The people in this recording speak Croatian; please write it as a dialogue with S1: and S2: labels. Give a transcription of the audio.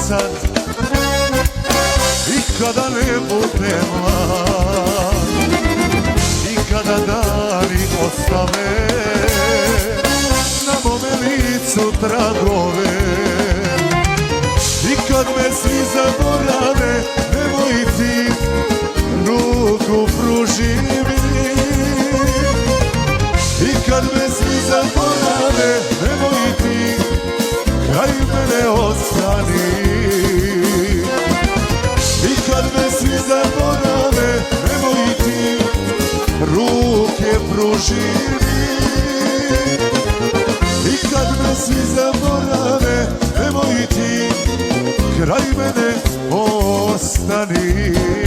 S1: sad i kada ne budem mlad, i kada dani ostave na mome licu tragove, i kad me svi zaborave, nemoj ti ruku pruži mi. I kad me svi zaborave, nemoj ti kraj mene ostani. I kad me svi zaborave, nemoj ti ruke pruži mi. I kad me svi zaborave, nemoj ti kraj mene ostani.